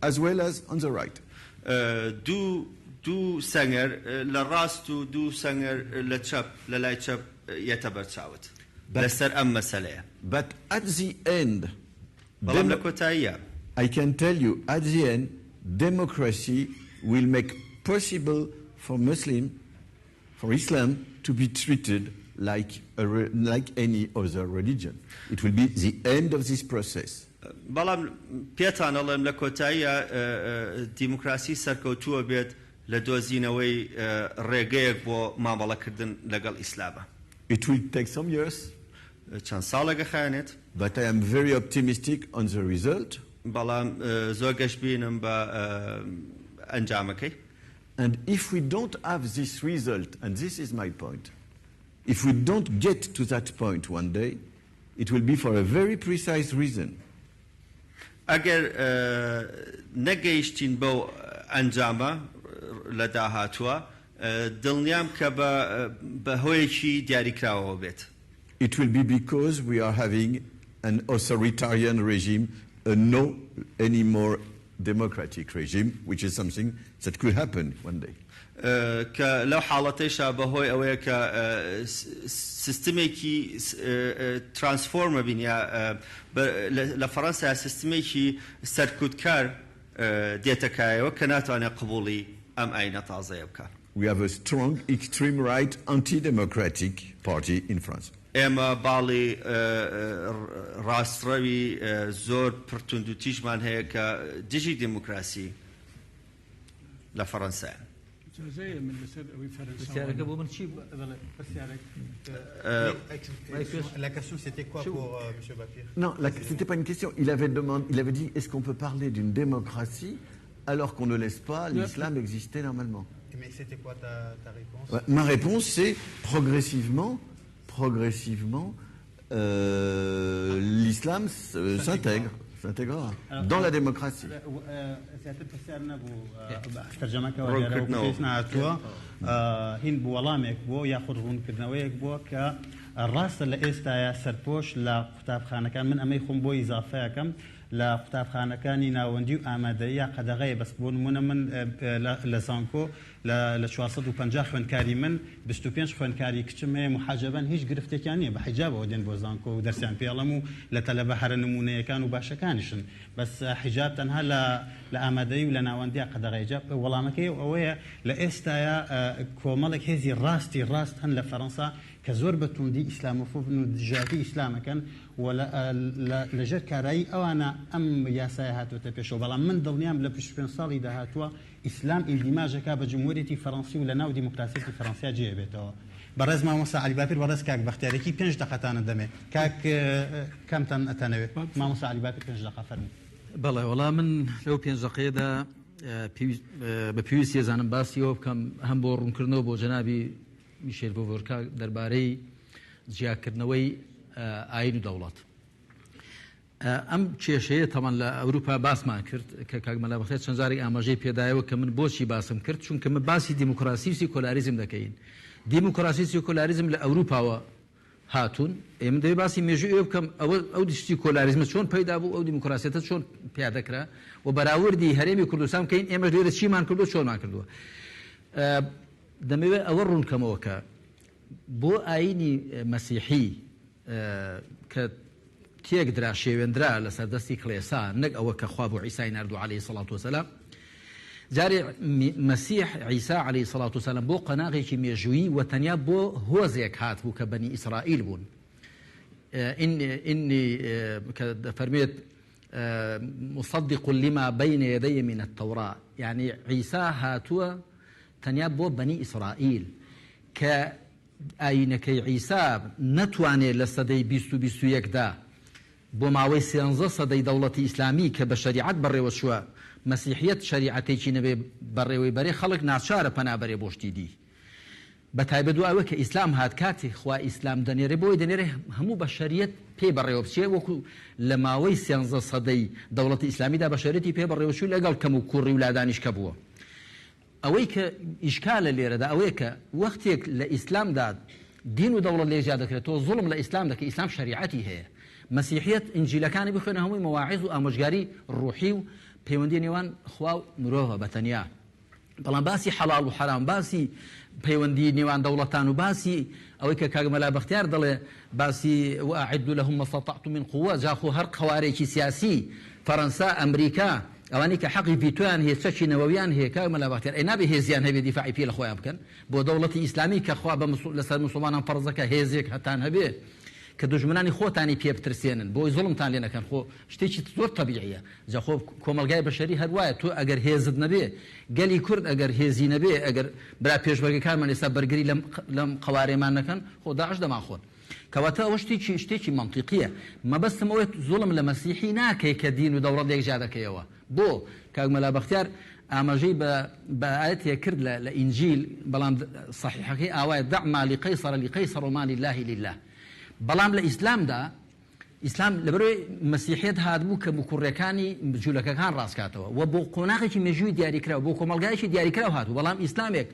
as well as on the right. دو سنگر لراست و دو سنگر لچپ للای چپ يعتبر تساوت لسر أم مسألة. But at the end, I can tell you, at the end, democracy will make possible for Islam to be treated like any other religion. It will be the end of this process. بلام بيتان الله ملكوتايا ديمقراطية سركوتوا بيت لدوزينوي رجيك بو ما بلا كردن لقال إسلامه. It will take some years. كان صالح خانت. But I am very optimistic on the result. بلام زوجش بينهم بأنجامك. And if we don't have this result, and this is my point, if we don't get to that point one day, it will be for a very precise reason. اگر نگیشتین با انجامه لداهاتوا دلنیام که به هویچی دیاری کراوه بیت. It will be because we are having an authoritarian regime, a no anymore democratic regime, which is something that could happen one day. كلو حالتيش بهوي أويا كسيستميكي ترانسفورم بينيا لفرنسا سيستميكي سركوتكار ديتكاي وكانت أنا قبولي أم أين تعزي يبكى. We have a strong extreme right anti-democratic party in France. اما بالي راستروي زور برتوندو تيجمان هيك ديجي ديمقراسي لفرنسا. زي من فرنسا قبل من شيء La question c'était quoi pour monsieur Bapir? Non, c'était pas une question. Il avait dit est-ce qu'on peut parler d'une démocratie alors qu'on ne laisse pas l'islam exister normalement? Mais c'était quoi ta réponse? Ma réponse c'est progressivement l'islam s'intégrera dans la démocratie. الراس اللي استايا سرپوش لا كتاب خانه كان من امي خون بو اضافه كم لا كتاب خانه كان ناوندي اماديه قدغه بس بون من لزانكو ل 450 خوانكاري من 25 خوانكاري كتم محجبا هیچ گرفتكانيه بحجاب ودين بوزانكو درسان بيلمو لطلبه هر نمونه كانوا باشه كانشن بس حجاب تنها لا اماديه ولا ناوندي قدغه جاب والله ما كي او لا استايا كومالك هذه راست هن لفرنسا كزور بتوندي اسلاموفوب نجاتي اسلام كان ولا لجر كراي او انا ام ياساهات وتبيشو بلا من دونيام لبشبن صالي دهاتوا اسلام اندماج كا بجمهوريه فرنسي ولا ناو ديمقراطيه فرنسيه جيبتو برز ما موسى علي بابير برز كاك بختاريكي 5 دقيقه دمه كاك كم تن اتنوي ما موسى علي بابير 5 دقيقه فرمي بله والله من لو 5 دقيقه بپیویستی زنم باسیو کم هم بورن کرنو بو جنابی میشل بوورکا دربارەی جیاکردنەوەی ئاین و دەوڵەت ئەم کێشەیە تەمان لە ئەوروپا باسمان کرد کە کاک مەلا بەختیار چەند جارێک ئاماژەی پێدایەوە کە من بۆچی باسم کرد چونکە من باسی دیموکراسی و سیکۆلاریزم دەکەین. دیموکراسی و سیکۆلاریزم لە ئەوروپاوە هاتوون ئێمە دەبێت باسی مێژووی ئێوە بکەم ئەو سیکۆلاریزمە چۆن پەیدا بوو ئەو دیموکراسیەتە چۆن پیادەکرا و بەراوردی هەرێمی کوردستان بکەین ئێمە لێرە چیمان کردووە چۆنمان کردووە. دەمەوێت ئەوە ڕوونکەمەوە کە بۆ ئاینی مەسیحی کە تێکدرا شێوێنرا لە سەردەستی کڵێسا نەک ئەوە کە خوا بۆ عیسای ناردوو عەلەیهی سەڵات وسەلام جارێ مەسیح عیسا عەلەیهی سەڵات وسەلام بۆ قەناغێکی مێژووی و تەنیا بۆ هۆزێک هات بوو کە بەنی ئیسرائیل بوون. ئینی کە دەفەرمێت مصدق لما بين يدي من التوراة يعني عيسى هاتوا تەنیا بۆ بەنی ئیسرائیل کە ئاینەکەی عیسا نەتوانێت لە سەدەی 20-21دا بۆ ماوەی 13 سەدەی دەوڵەتی ئیسلامی کە بە شەریعەت بەڕێوە چووە مەسیحیەت شەریعەتێکی نەبێ بەڕێوەی بەرێ خەڵک ناچارە پەنابەرێ بۆ شتی دی. بە تایبەت دوای ئەوە کە ئیسلام هات کاتێک خوا ئیسلام دەنێرێ بۆی دەنێرێ هەموو بە شەریعەت پێ بەڕێوە بچێ وەکو لە ماوەی 13 سەدەی دەوڵەتی ئیسلامیدا بە شەریعەتی پێ بەڕێوە چوو لەگەڵ کەم و کوڕی و لادانیش کە بووە. ئەوەی کە ئیشکالە لێرەدا ئەوەیە کە وەختێک لە ئیسلامدا دین و دەوڵەت لێجا دەکرێتەوە زوڵم لە ئیسلام دەکە ئیسلام شەریعەتی هەیە. مەسیحیەت ئینجیلەکانی بخوێنە هەمووی مەواعیظ و ئامۆژگاری ڕوحی و پەیوەندی نێوان خوا و مرۆڤە بەتەنیا بەڵام باسی حەڵاڵ و حەرام باسی پەیوەندی نێوان دەوڵەتان و باسی ئەوەی کە کاک مەلا بەختیار دەڵێ باسی وأعدوا لهم ما استطعتم من قوة جاخۆ هەر قەوارێکی سیاسی فەڕەنسا ئەمریکا ئەوانەی کە حەقی ڤیتۆیان هەیە چەکی نەوەویان هەیە کاک مەلا بەختیار ئەی نابێ هێزیان هەبێ دیفاعی پێ لە خۆیان بکەن بۆ دەوڵەتی ئیسلامی کە خوا لەسەر موسڵمانان فەرزەکە هێزێک هەتان هەبێ کە دژمنانی خۆتانی پێ بترسێنن بۆی زوڵمتان لێ نەکەن خۆ شتێکی زۆر تەبیعیە جا خۆ کۆمەلگای بەشەری هەروایە تۆ ئەگەر هێزت نەبێ گەلی کورد ئەگەر هێزی نەبێ ئەگەر برا پێشبەرگەکانمان ئێستا بەرگری لەم قەوارێمان نەکەن خۆ داعش دەماخۆن کەواتە ئەوە شتێکی منطقیە مەبەستم ئەوەیە زوڵم لە مەسیحی ناکەی کە دین و دەوڵەت یەکجا دەکەیەوە بۆ کاک مەلا بەختیار ئاماژەی بە ئاەتێک کرد لە ئینجیل بەڵام صحیحەکەی ئاوایە دع ما لقیصر لقیصر وما لله لله بەڵام لە ئیسلامدا ئیسلام لەبەرەوەی مەسیحیەت هاتبوو کە کوڕەکانی جوولەکەکان ڕاستکاتەوە و بۆ قۆناغێکی مێژووی دیاریکراوە بۆ کۆمەلگایەکی دیاریکراو هاتوو بەڵام ئیسلامێک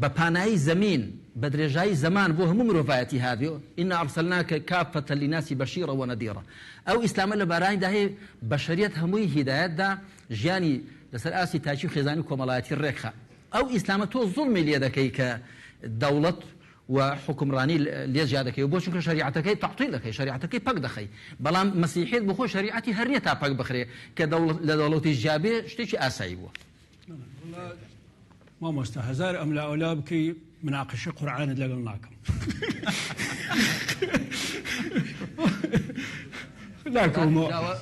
بە پانایی زەمین بە درێژایی زەمان بۆ هەموو مرۆڤایەتی هاتووە ئینا ئەرسەلناکە کافەتە لیناسی بەشیرە وەنەدیرە ئەو ئیسلامە لە بارانیدا هەیە بەشەریەت هەمووی هیدایەتدا ژیانی لەسەر ئاسی تاچی و خێزانی و کۆمەڵایەتی ڕێکخە ئەو ئیسلامە تۆ زوڵمی لێ دەکەی کە دەوڵەت وحكمراني ليجا دكي وبوش كل شريعتك تعطيل دكي شريعتك بق دخي بلام مسيحيت بخو شريعتي هريتها بق بخري كدولة الجابي شتيش اسايبو ما مستهزار ام لا اولابكي مناقشه قران لقلناكم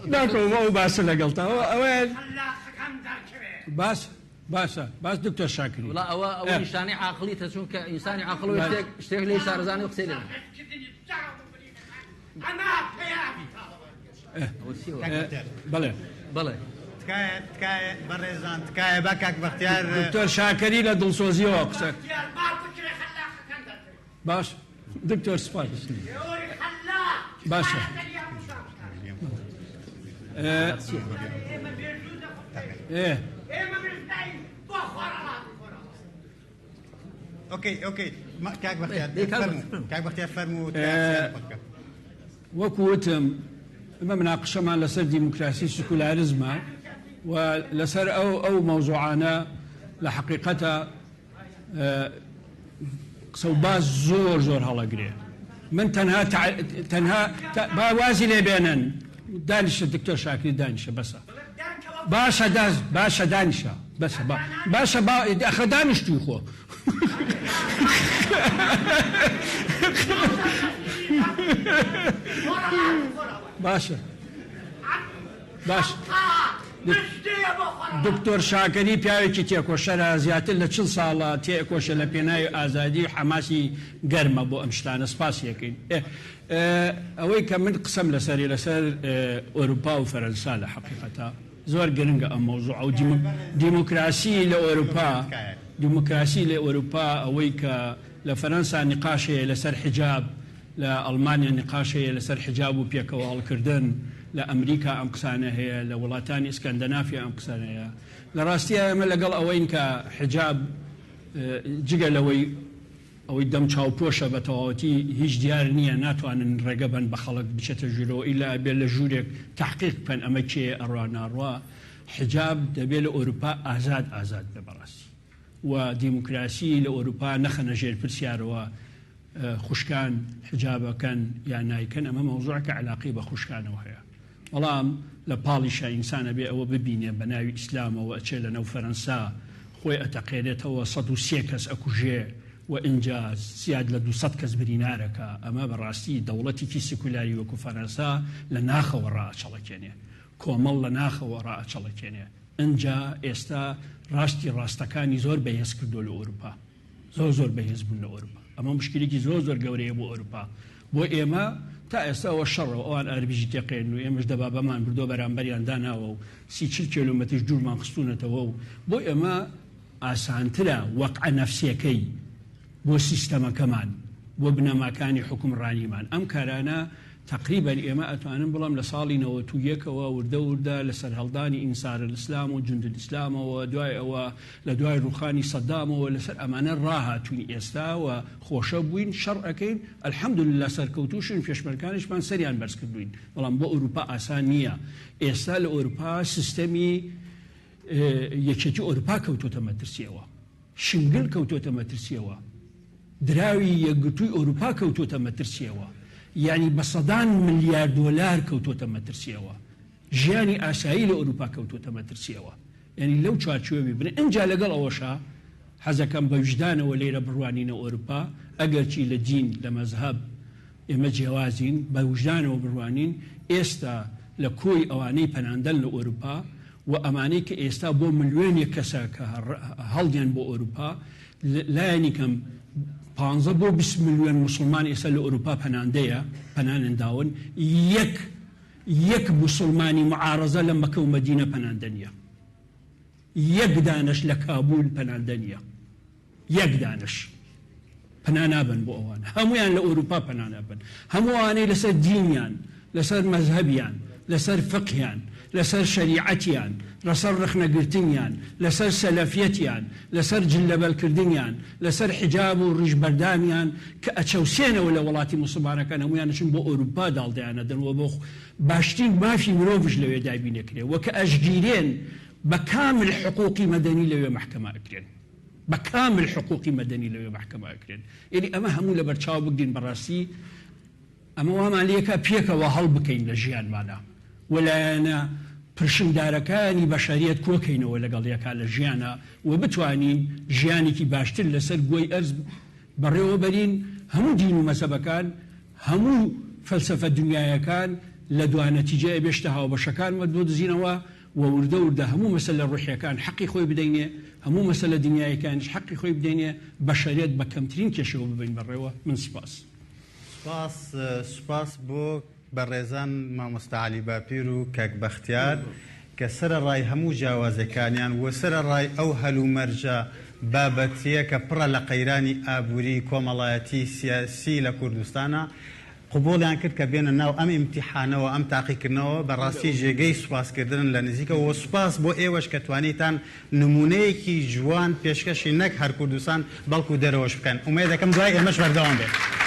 لكم مو باس لقلتها وين باس دكتور شاكري لا او انساني عقلي تسون كانساني عقلي اشتغل لي شارزاني وقسيلي بله تكاية برزان تكاية بكك باختيار دكتور شاكري لدل سوزي وقسك باش دكتور سبايس باشا ايه اوكي كاك باختيار فرمو وكوتم اما مناقشه مع لسر ديمقراطي سكولاريزما ولسر او موضوعنا لحقيقتها صوباز زور هلاقري من تنها بوازي لي بينن دانش الدكتور شاكري دانش بس باشا دانشا بس باشا اخ دانش تيخو باشا دكتور شاكري پیاوێکی تێکۆشەرە زیاتر لە 40 ساڵە تێکۆشە لە پێناوی ئازادی حماسی گەرمە بۆ ئەم شتانە سپاسیەکەین ئەوەی کە من قسەم لەسەر ئەوروپا و فەرەنسا لە حقیقەتە زۆر گرنگە ئەم مەوزوع و دیموکراسی لە ئەوروپا ئەوەی کە لە فەرەنسا نقاشەیە لەسەر حجاب لە ئەڵمانیا نقاشەیە لەسەر حجاب و پێکەوە هەڵکردن لە ئەمریکا ئەم قسانە هەیە لە وڵاتانی ئیسکەندەنافیا ئەم قسانە هەیە لە ڕاستیە ئێمە لەگەڵ ئەوەین کە حجاب جگە ئەوەی دەم چاوپۆشە بە تەواوەتی هیچ دیار نییە ناتوانن ڕێگە بن بە خەڵک بچێتە ژوورەوە ئیلا بێت لە ژوورێک تحقیق بکەن ئەمە کێ ئەڕوا ناڕوا حجاب دەبێت لە ئەوروپا ئازاد بێ بەڕاستی و دیموکراسی لە ئەوروپا نەخەنە ژێر پرسیارەوە خوشکان حجابەکەن یان نایکەن ئەمە مەوزوعکە علاقی بە خوشکانەوە هەیە بەڵام لە پاڵیشە ئینسانە بێ ئەوە ببینێ بە ناوی ئیسلامەوە ئەچێ لە نەو فەرەنسا خۆی ئەتەقێنێتەوە 130 کەس ئەکوژێ و ئینجا زیاد لە 200 کەس برینارەکە ئەمە بەڕاستی دەوڵەتێکی سکولاری وەکو فەرەنسا لە ناخەوە ڕائەچەڵەکێنێ کۆمەڵ لە ناخەوە ڕائەچەڵەکێنێ ئینجا ئێستا ڕاستەکانی زۆر بەهێز کردو لە ئەوروپا زۆر بەهێز بوون لە ئەوروپا ئەمە مشکلێکی زۆر گەورەیە بۆ ئەوروپا بۆ ئێمە تا ئێستاەوە شەڕەوە ئەوان ئەربیژی تێقێن و ئێمەش دەبا بەمان بردۆ بەرامبەریان داناوە و 30 کیلۆمەترش دوورمان خستونەتەوە و بۆ ئێمە ئاسانترە وەقع نەفسیەکەی بۆ سیستەمەکەمان بۆ بنەماکانی حکومڕانیمان ئەم کارانە تقریبا ئێمە ئەتوانن بڵام لە ساڵی 91ەوە وردە لە سەرهەڵدانی ئینسار الئیسلام و جوند الئیسلامەوە دوای ئەوە لە دوای ڕوخانی سەدامەوە لەسەر ئەمانە ڕاهاتوین ئێستا و خۆشە بووین شەڕ ئەەکەین ئەلحەمدولله سەرکەوتوشن پێشمەرگانیشمان سەریان بەرز کردوین بەڵام بۆ ئەوروپا ئاسان نییە ئێستا لە ئەوروپا سیستەمی یەکێتی ئەوروپا کەوتۆتە مەترسیەوە، شنگل کەوتۆتە مەترسیەوە، دراوی یەکگرتووی ئەوروپا کەوتۆتە مەترسیەوە، یعنی بە سەدان ملیار دۆلار کەوتۆتە مەترسیەوە، ژیانی ئاسایی لە ئەوروپا کەوتۆتە مەترسیەوە. یعنی لەو چارچوێ ببرن. اینجا لەگەڵ ئەوەشە حەزەکەم بە وجدانەوە لێرە بڕوانینە ئەوروپا، ئەگەرچی لە دین لە مەزهەب ئێمە جیاوازین، بە وجدانەوە بڕوانین ئێستا لە کۆی ئەوانەی پەناندەن لە ئەوروپا و ئەمانەی کە ئێستا بۆ ملیۆنێک کەسە کە هەڵدێن بۆ ئەوروپا، لایەنی کەم 15 بۆ 20 ملیۆن مسلمان ئێستا لە ئەوروپا پەناندەیە، پەناننداون، یەک مسلمانی معارەزە لە مەکە و مەدینە پەناندەنیە، یەک دانش لە کابول پەناندەنیە، یەک دانش پەنانابن بۆ ئەوان، هەمویان لە ئەوروپا پەنانابن، هەمووانەی لەسەر دینیان، لەسەر مەزهەبیان، لەسەر فقهیان، لەسەر شەریعەتیان، لەسەر ڕخنەگرتنیان، لەسەر سەلەفیەتیان، لەسەر جلەبەلکردنیان، لەسەر حجاب و ڕیژبەردامیان کە ئەچەوسێنەوە لە وڵاتی موسڵمانەکان، هەمویانشن بۆ ئەوروپا داڵدەیانەدەنەوە بۆ باشترین مافی مرۆڤش لەوێ دابینەکرێ، وەکە ئەشگیرێن بە کامل حقوقی مەدەنی لەوێ محکەمە ئەکرێن، بە کامل حقوقی مەدەنی لەوێ محکەمە ئەکرێن. یعنی ئەمە هەموو لە بەرچاو بگرین بەڕاستی ئەمە وامان لێکە پێکەوە هەڵ بکەین لە ژیانمانە، وەلایەنە پرشنگدارەکانی بەشەریەت کۆکەینەوە لەگەڵ یەکا لە ژیانە و بتوانین ژیانێکی باشتر لەسەر گۆی ئەرز بەڕێوە بەرین. هەموو دین و مەزهەبەکان، هەموو فەلسەفە دنیایەکان لە دوانەتیجە بێشتە هاوبەشەکانمە دۆدزینەوە و وردە وردە هەموو مەسەلە ڕوحیەکان حەقی خۆی بدەینێ، هەموو مەسەلە دنیایەکانش حەقی خۆی بدەینێ، بەشەریەت بە کەمترین کێشەوە ببین بەڕێوە. من سوپاس بۆ بەڕێزان مامۆستا عەلی باپیر و کاک بەختیار کە سەرەڕای هەموو جیاوازەکانیان و سەرەڕای ئەو هەلومەرجە بابەتیە کە پڕە لە قەیرانی ئابووری کۆمەڵایەتی سیاسی لە کوردستانە قبوڵیان کرد کە بێنە ناو ئەم ئیمتیحانەوە، ئەم تاقیکردنەوە بەڕاستی ژێگەی سوپاسکردن لە نزیکەوە. و سوپاس بۆ ئێوەش کە توانیتان نمونەیەکی جوان پێشکەشی نەک هەر کوردستان بەڵکو دەرەوەش بکەن. ئومێدەکەم دوای ئێمەش بەردەوام بێت.